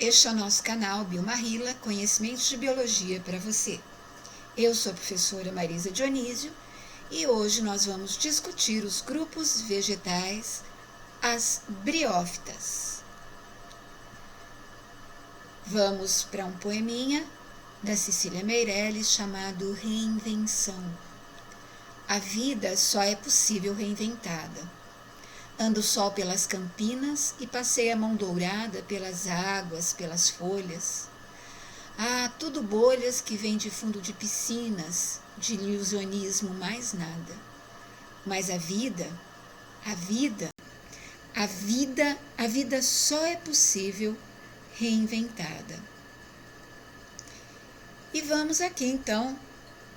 Este é o nosso canal Biomarrila, conhecimentos de biologia para você. Eu sou a professora Marisa Dionísio e hoje nós vamos discutir os grupos vegetais, as briófitas. Vamos para um poeminha da Cecília Meirelles chamado Reinvenção. A vida só é possível reinventada. Anda o sol pelas campinas e passeia a mão dourada pelas águas, pelas folhas. Ah, tudo bolhas que vêm de fundo de piscinas, de ilusionismo mais nada. Mas a vida só é possível reinventada. E vamos aqui então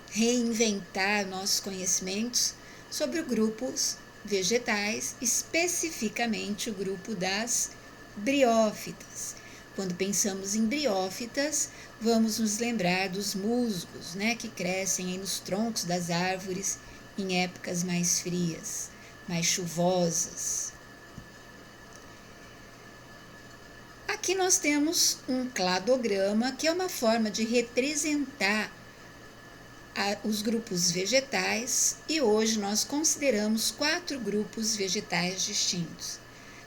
reinventar nossos conhecimentos sobre grupos vegetais, especificamente o grupo das briófitas. Quando pensamos em briófitas, vamos nos lembrar dos musgos, que crescem aí nos troncos das árvores em épocas mais frias, mais chuvosas. Aqui nós temos um cladograma, que é uma forma de representar os grupos vegetais, e hoje nós consideramos 4 grupos vegetais distintos: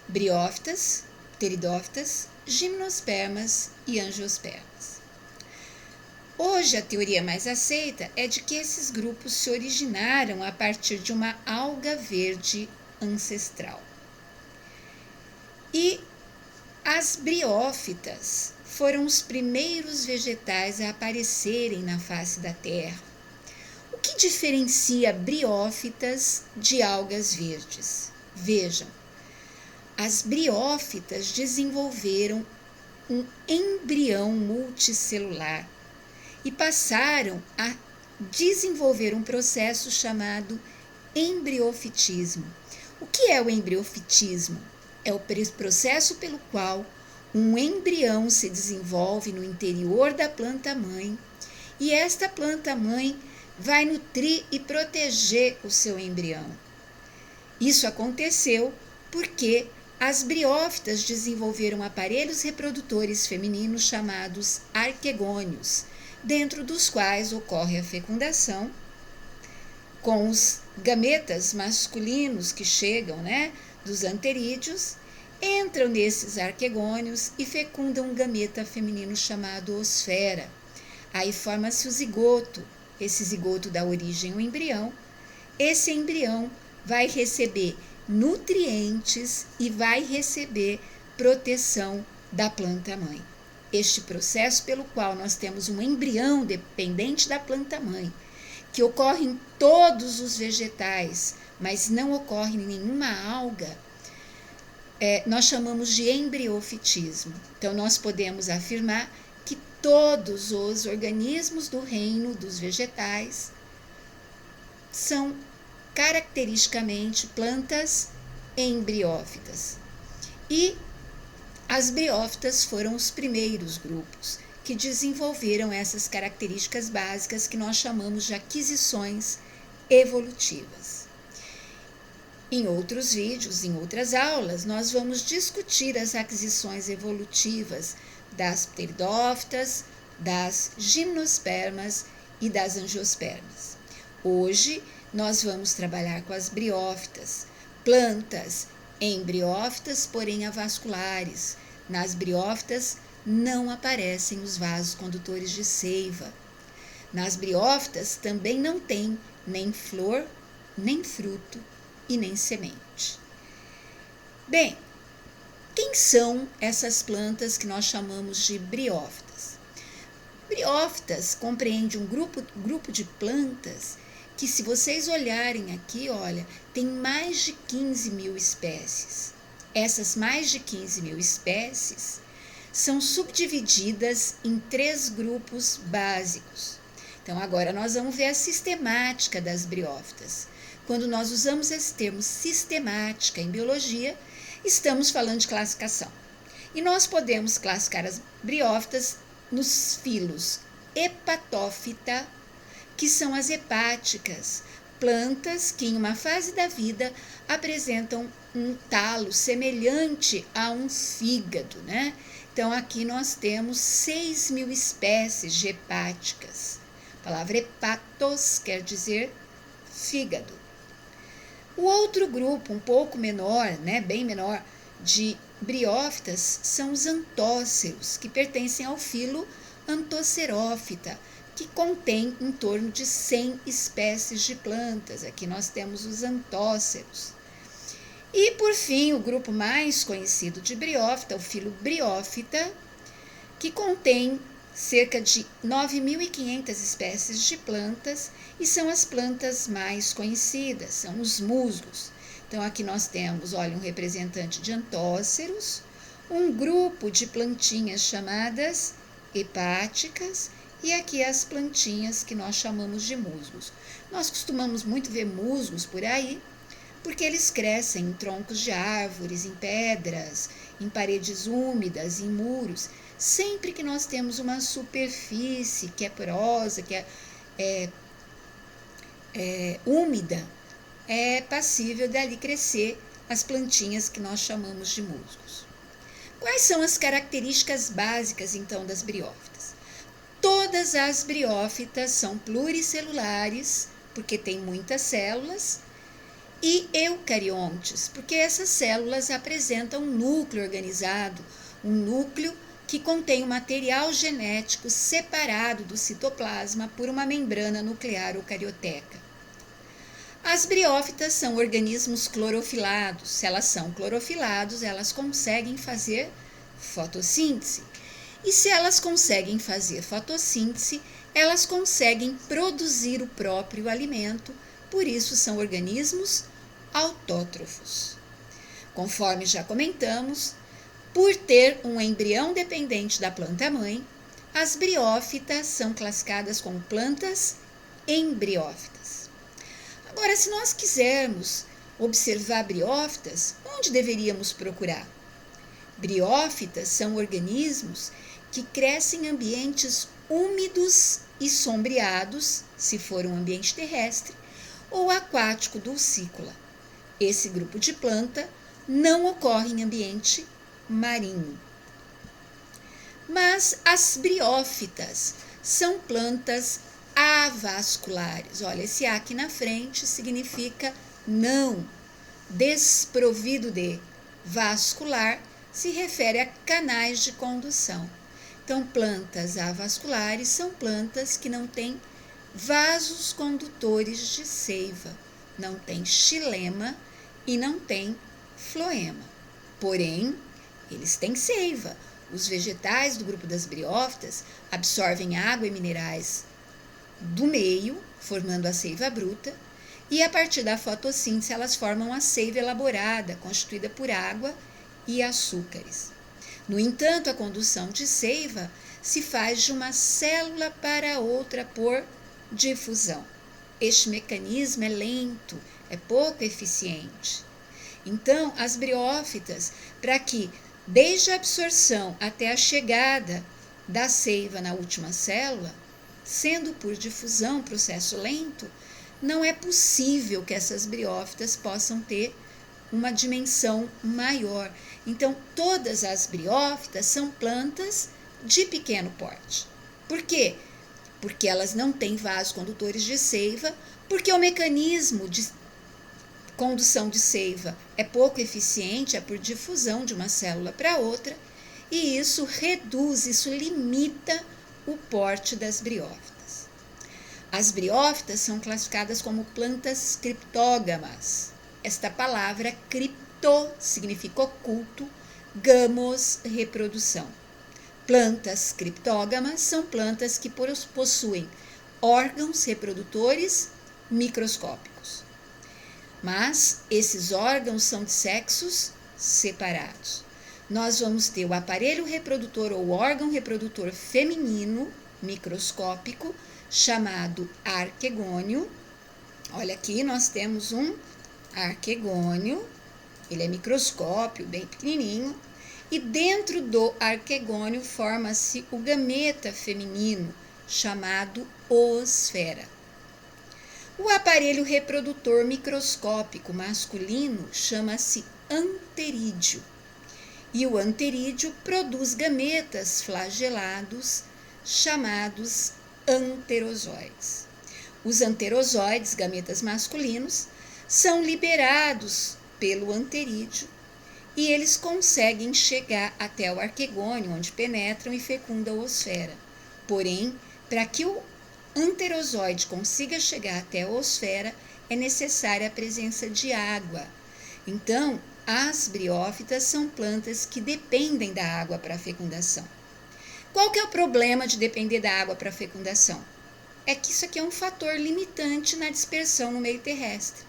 briófitas, pteridófitas, gimnospermas e angiospermas. Hoje a teoria mais aceita é de que esses grupos se originaram a partir de uma alga verde ancestral. E as briófitas foram os primeiros vegetais a aparecerem na face da Terra. O que diferencia briófitas de algas verdes? Vejam, as briófitas desenvolveram um embrião multicelular e passaram a desenvolver um processo chamado embriofitismo. O que é o embriofitismo? É o processo pelo qual um embrião se desenvolve no interior da planta-mãe e esta planta-mãe vai nutrir e proteger o seu embrião. Isso aconteceu porque as briófitas desenvolveram aparelhos reprodutores femininos chamados arquegônios, dentro dos quais ocorre a fecundação, com os gametas masculinos que chegam, dos anterídeos, entram nesses arquegônios e fecundam um gameta feminino chamado osfera. Aí forma-se o zigoto. Esse zigoto dá origem ao embrião. Esse embrião vai receber nutrientes e vai receber proteção da planta-mãe. Este processo pelo qual nós temos um embrião dependente da planta-mãe, que ocorre em todos os vegetais, mas não ocorre em nenhuma alga, nós chamamos de embriofitismo. Então, nós podemos afirmar que todos os organismos do reino dos vegetais são caracteristicamente plantas embriófitas. E as briófitas foram os primeiros grupos que desenvolveram essas características básicas que nós chamamos de aquisições evolutivas. Em outros vídeos, em outras aulas, nós vamos discutir as aquisições evolutivas das pteridófitas, das gimnospermas e das angiospermas. Hoje, nós vamos trabalhar com as briófitas, plantas embriófitas, porém avasculares. Nas briófitas não aparecem os vasos condutores de seiva. Nas briófitas também não tem nem flor, nem fruto e nem semente. Bem, quem são essas plantas que nós chamamos de briófitas? Briófitas compreende um grupo de plantas que, se vocês olharem aqui, tem mais de 15 mil espécies. Essas mais de 15 mil espécies são subdivididas em 3 grupos básicos. Então, agora nós vamos ver a sistemática das briófitas. Quando nós usamos esse termo sistemática em biologia, estamos falando de classificação. E nós podemos classificar as briófitas nos filos hepatófita, que são as hepáticas, plantas que em uma fase da vida apresentam um talo semelhante a um fígado, Então, aqui nós temos 6.000 espécies de hepáticas. A palavra hepatos quer dizer fígado. O outro grupo, um pouco menor, bem menor, de briófitas são os antóceros, que pertencem ao filo Anthocerófita, que contém em torno de 100 espécies de plantas. Aqui nós temos os antóceros. E, por fim, o grupo mais conhecido de briófita, o filo Bryophyta, que contém cerca de 9.500 espécies de plantas e são as plantas mais conhecidas, são os musgos. Então, aqui nós temos, olha, um representante de antóceros, um grupo de plantinhas chamadas hepáticas e aqui as plantinhas que nós chamamos de musgos. Nós costumamos muito ver musgos por aí, porque eles crescem em troncos de árvores, em pedras, em paredes úmidas, em muros. Sempre que nós temos uma superfície que é porosa, que é úmida, é passível dali crescer as plantinhas que nós chamamos de musgos. Quais são as características básicas, então, das briófitas? Todas as briófitas são pluricelulares, porque têm muitas células, e eucariontes, porque essas células apresentam um núcleo organizado, um núcleo que contém o material genético separado do citoplasma por uma membrana nuclear eucarioteca. As briófitas são organismos clorofilados. Se elas são clorofilados, elas conseguem fazer fotossíntese. E se elas conseguem fazer fotossíntese, elas conseguem produzir o próprio alimento, por isso são organismos autótrofos. Conforme já comentamos, por ter um embrião dependente da planta-mãe, as briófitas são classificadas como plantas embriófitas. Agora, se nós quisermos observar briófitas, onde deveríamos procurar? Briófitas são organismos que crescem em ambientes úmidos e sombreados, se for um ambiente terrestre, ou aquático dulcícola. Esse grupo de planta não ocorre em ambiente marinho. Mas as briófitas são plantas avasculares. Olha, esse A aqui na frente significa não, desprovido de. Vascular se refere a canais de condução. Então, plantas avasculares são plantas que não têm vasos condutores de seiva, não tem xilema e não tem floema. Porém, eles têm seiva. Os vegetais do grupo das briófitas absorvem água e minerais do meio, formando a seiva bruta, e a partir da fotossíntese elas formam a seiva elaborada, constituída por água e açúcares. No entanto, a condução de seiva se faz de uma célula para outra por difusão. Este mecanismo é lento, é pouco eficiente. Então, as briófitas, para que desde a absorção até a chegada da seiva na última célula, sendo por difusão, processo lento, não é possível que essas briófitas possam ter uma dimensão maior. Então, todas as briófitas são plantas de pequeno porte. Por quê? Porque elas não têm vasos condutores de seiva, porque o mecanismo de condução de seiva é pouco eficiente, é por difusão de uma célula para outra, e isso reduz, isso limita o porte das briófitas. As briófitas são classificadas como plantas criptógamas. Esta palavra cripto significa oculto, gamos, reprodução. Plantas criptógamas são plantas que possuem órgãos reprodutores microscópicos. Mas esses órgãos são de sexos separados. Nós vamos ter o aparelho reprodutor ou órgão reprodutor feminino microscópico, chamado arquegônio. Olha aqui, nós temos um arquegônio, ele é microscópio, bem pequenininho, e dentro do arquegônio forma-se o gameta feminino, chamado oosfera. O aparelho reprodutor microscópico masculino chama-se anterídeo. e o anterídeo produz gametas flagelados chamados anterozoides. Os anterozoides, gametas masculinos, são liberados pelo anterídeo e eles conseguem chegar até o arquegônio, onde penetram e fecundam a oosfera. Porém, para que o anterozoide consiga chegar até a oosfera, é necessária a presença de água. Então, as briófitas são plantas que dependem da água para a fecundação. Qual que é o problema de depender da água para a fecundação? É que isso aqui é um fator limitante na dispersão no meio terrestre.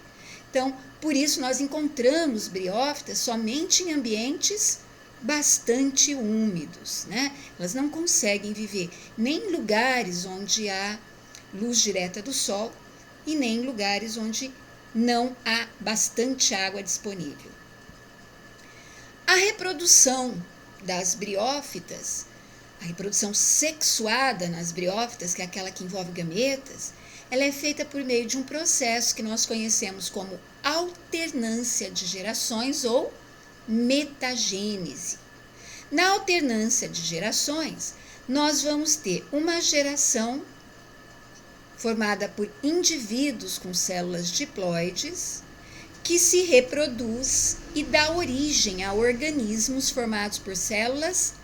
Então, por isso nós encontramos briófitas somente em ambientes bastante úmidos, né? Elas não conseguem viver nem em lugares onde há luz direta do sol e nem em lugares onde não há bastante água disponível. A reprodução das briófitas, a reprodução sexuada nas briófitas, que é aquela que envolve gametas, ela é feita por meio de um processo que nós conhecemos como alternância de gerações ou metagênese. Na alternância de gerações, nós vamos ter uma geração formada por indivíduos com células diploides, que se reproduz e dá origem a organismos formados por células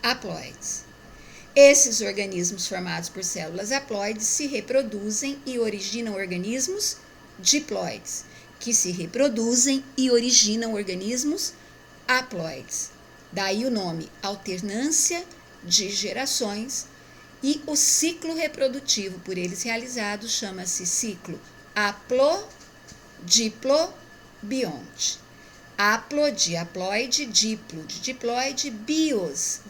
haploides. Esses organismos formados por células haploides se reproduzem e originam organismos diploides, que se reproduzem e originam organismos haploides. Daí o nome alternância de gerações, e o ciclo reprodutivo por eles realizado chama-se ciclo haplo-diplo-bionte. Haplo de haploide, diplo de diploide, bios,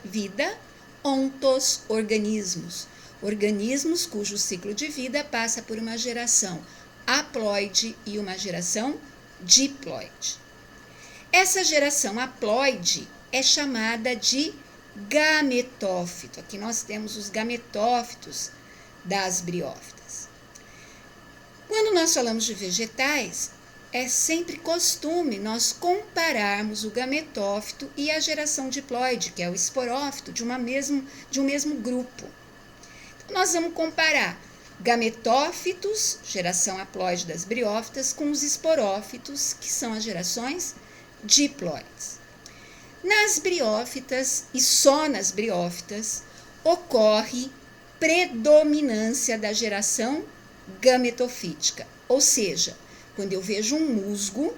vida, ontos, organismos. Organismos cujo ciclo de vida passa por uma geração haploide e uma geração diploide. Essa geração haploide é chamada de gametófito. Aqui nós temos os gametófitos das briófitas. Quando nós falamos de vegetais, é sempre costume nós compararmos o gametófito e a geração diploide, que é o esporófito, de um mesmo grupo. Então, nós vamos comparar gametófitos, geração haploide das briófitas, com os esporófitos, que são as gerações diploides. Nas briófitas e só nas briófitas ocorre predominância da geração gametofítica, ou seja, quando eu vejo um musgo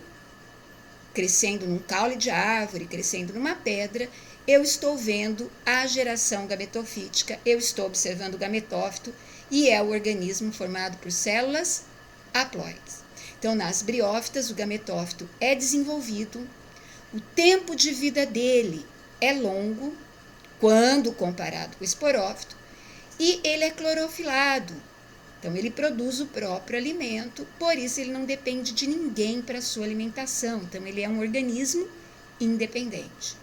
crescendo num caule de árvore, crescendo numa pedra, eu estou vendo a geração gametofítica, eu estou observando o gametófito e é o organismo formado por células haploides. Então, nas briófitas, o gametófito é desenvolvido. O tempo de vida dele é longo, quando comparado com o esporófito, e ele é clorofilado. Então, ele produz o próprio alimento, por isso ele não depende de ninguém para a sua alimentação. Então, ele é um organismo independente.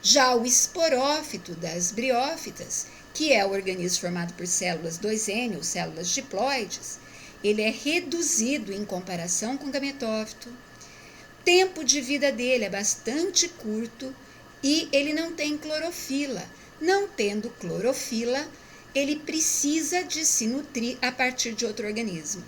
Já o esporófito das briófitas, que é o organismo formado por células 2N, ou células diploides, ele é reduzido em comparação com o gametófito. O tempo de vida dele é bastante curto e ele não tem clorofila. Não tendo clorofila, ele precisa de se nutrir a partir de outro organismo.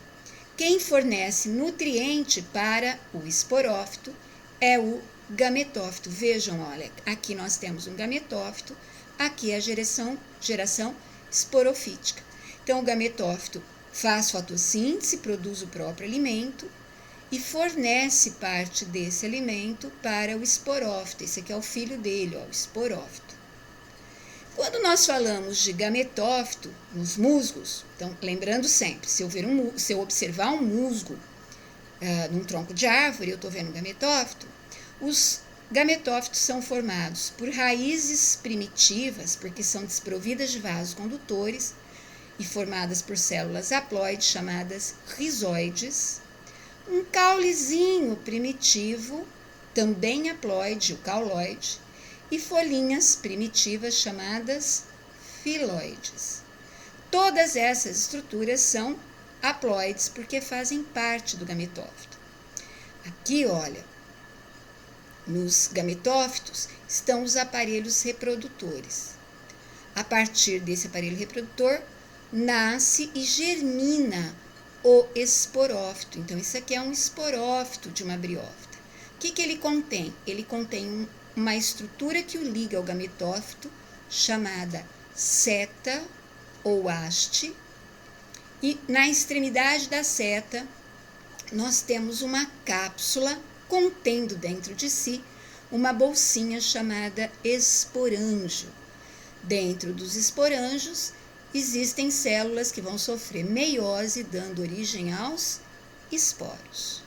Quem fornece nutriente para o esporófito é o gametófito. Vejam, olha, aqui nós temos um gametófito, aqui é a geração esporofítica. Então, o gametófito faz fotossíntese, produz o próprio alimento e fornece parte desse alimento para o esporófito. Esse aqui é o filho dele, ó, o esporófito. Quando nós falamos de gametófito nos musgos, então, lembrando sempre, se eu observar um musgo num tronco de árvore, eu estou vendo um gametófito, os gametófitos são formados por raízes primitivas, porque são desprovidas de vasos condutores e formadas por células haploides chamadas rizoides, um caulezinho primitivo, também haploide, o cauloide, e folhinhas primitivas chamadas filoides. Todas essas estruturas são haploides porque fazem parte do gametófito. Aqui, olha, nos gametófitos estão os aparelhos reprodutores. A partir desse aparelho reprodutor, nasce e germina o esporófito. Então, isso aqui é um esporófito de uma briófita. O que ele contém? Ele contém uma estrutura que o liga ao gametófito, chamada seta ou haste, e na extremidade da seta nós temos uma cápsula contendo dentro de si uma bolsinha chamada esporângio. Dentro dos esporângios existem células que vão sofrer meiose, dando origem aos esporos.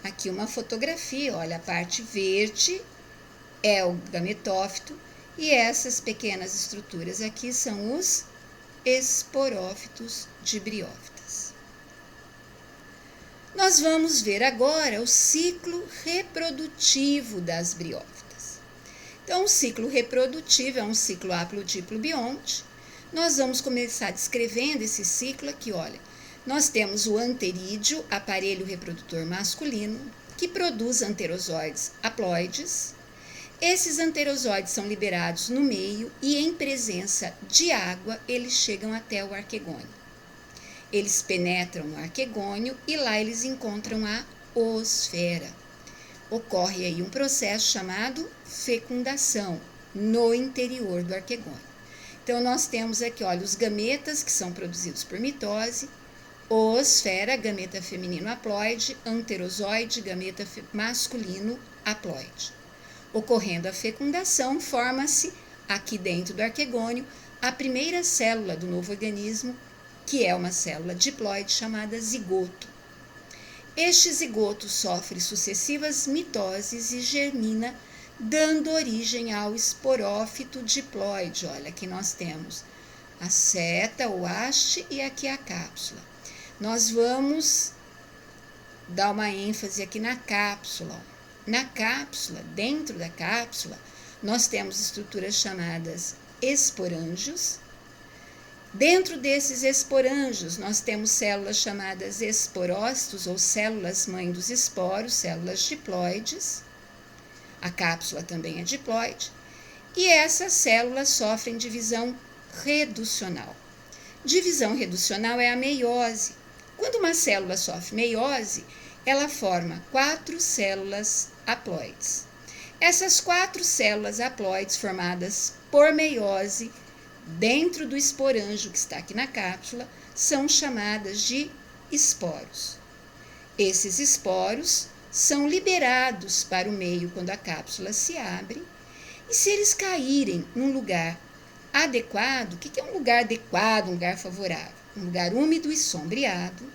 Aqui uma fotografia, olha, a parte verde é o gametófito e essas pequenas estruturas aqui são os esporófitos de briófitas. Nós vamos ver agora o ciclo reprodutivo das briófitas. Então, o ciclo reprodutivo é um ciclo haplodiplo-bionte. Nós vamos começar descrevendo esse ciclo aqui, olha. Nós temos o anterídeo, aparelho reprodutor masculino, que produz anterozoides haploides. Esses anterozoides são liberados no meio e, em presença de água, eles chegam até o arquegônio. Eles penetram no arquegônio e lá eles encontram a oosfera. Ocorre aí um processo chamado fecundação no interior do arquegônio. Então, nós temos aqui, olha, os gametas que são produzidos por mitose, oosfera, gameta feminino haploide, anterozoide, gameta masculino haploide. Ocorrendo a fecundação, forma-se aqui dentro do arquegônio a primeira célula do novo organismo, que é uma célula diploide chamada zigoto. Este zigoto sofre sucessivas mitoses e germina, dando origem ao esporófito diploide. Olha, aqui nós temos a seta, o haste e aqui a cápsula. Nós vamos dar uma ênfase aqui na cápsula. Na cápsula, dentro da cápsula, nós temos estruturas chamadas esporângios. Dentro desses esporângios, nós temos células chamadas esporócitos ou células-mãe dos esporos, células diploides. A cápsula também é diploide. E essas células sofrem divisão reducional. Divisão reducional é a meiose. Quando uma célula sofre meiose, ela forma 4 células haploides. Essas 4 células haploides formadas por meiose dentro do esporângio que está aqui na cápsula são chamadas de esporos. Esses esporos são liberados para o meio quando a cápsula se abre e se eles caírem num lugar adequado, o que é um lugar adequado, um lugar favorável? Um lugar úmido e sombreado,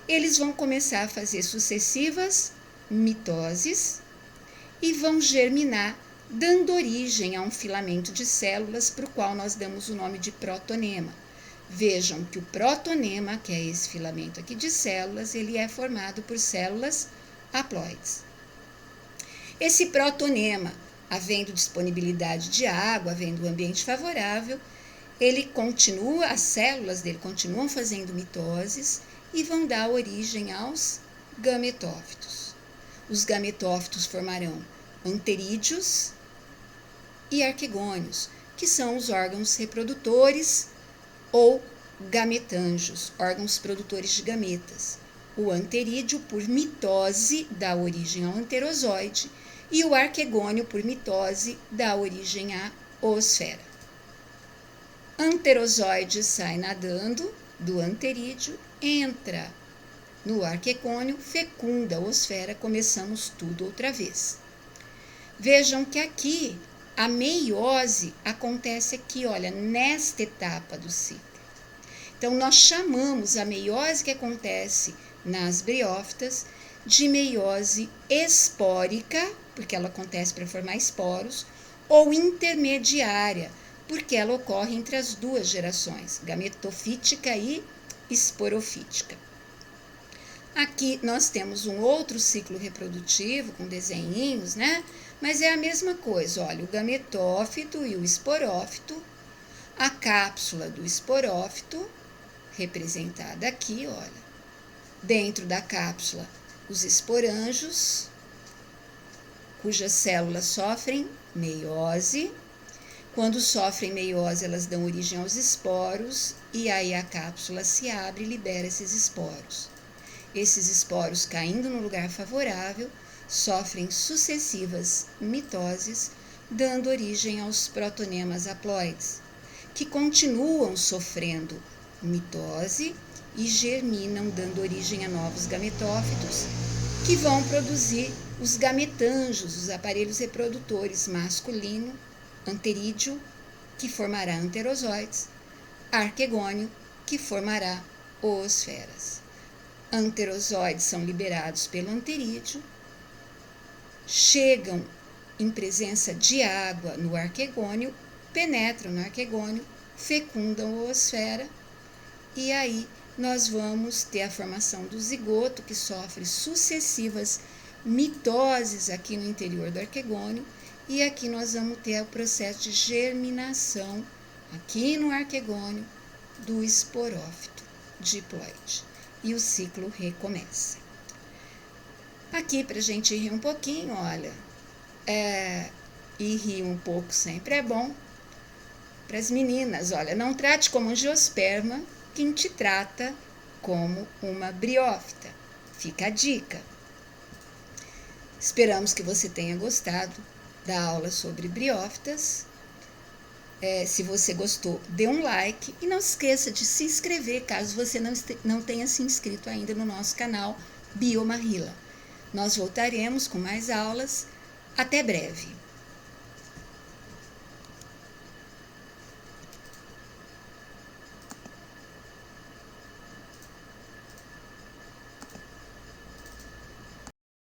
eles vão começar a fazer sucessivas mitoses e vão germinar, dando origem a um filamento de células para o qual nós damos o nome de protonema. Vejam que o protonema, que é esse filamento aqui de células, ele é formado por células haploides. Esse protonema, havendo disponibilidade de água, havendo um ambiente favorável, ele continua, as células dele continuam fazendo mitoses e vão dar origem aos gametófitos. Os gametófitos formarão anterídeos e arquegônios, que são os órgãos reprodutores ou gametângios, órgãos produtores de gametas. O anterídeo, por mitose, dá origem ao anterozoide e o arquegônio, por mitose, dá origem à oosfera. Anterozoide sai nadando do anterídeo, entra no arquegônio, fecunda a oosfera, começamos tudo outra vez. Vejam que aqui a meiose acontece aqui, olha, nesta etapa do ciclo. Então, nós chamamos a meiose que acontece nas briófitas de meiose espórica, porque ela acontece para formar esporos, ou intermediária, porque ela ocorre entre as duas gerações, gametofítica e esporofítica. Aqui nós temos um outro ciclo reprodutivo com desenhinhos, né? Mas é a mesma coisa, olha, o gametófito e o esporófito, a cápsula do esporófito, representada aqui, olha. Dentro da cápsula, os esporângios, cujas células sofrem meiose. Quando sofrem meiose, elas dão origem aos esporos, e aí a cápsula se abre e libera esses esporos. Esses esporos, caindo no lugar favorável, sofrem sucessivas mitoses, dando origem aos protonemas haploides, que continuam sofrendo mitose e germinam, dando origem a novos gametófitos, que vão produzir os gametângios, os aparelhos reprodutores masculino, anterídeo, que formará anterozoides, arquegônio, que formará oosferas. Anterozoides são liberados pelo anterídeo, chegam em presença de água no arquegônio, penetram no arquegônio, fecundam a oosfera, e aí nós vamos ter a formação do zigoto, que sofre sucessivas mitoses aqui no interior do arquegônio, e aqui nós vamos ter o processo de germinação, aqui no arquegônio, do esporófito diploide. E o ciclo recomeça. Aqui, para a gente rir um pouquinho, olha, e rir um pouco sempre é bom. Para as meninas, olha, não trate como angiosperma quem te trata como uma briófita. Fica a dica. Esperamos que você tenha gostado da aula sobre briófitas. Se você gostou, dê um like e não se esqueça de se inscrever caso você não tenha se inscrito ainda no nosso canal Biomarrila. Nós voltaremos com mais aulas. Até breve!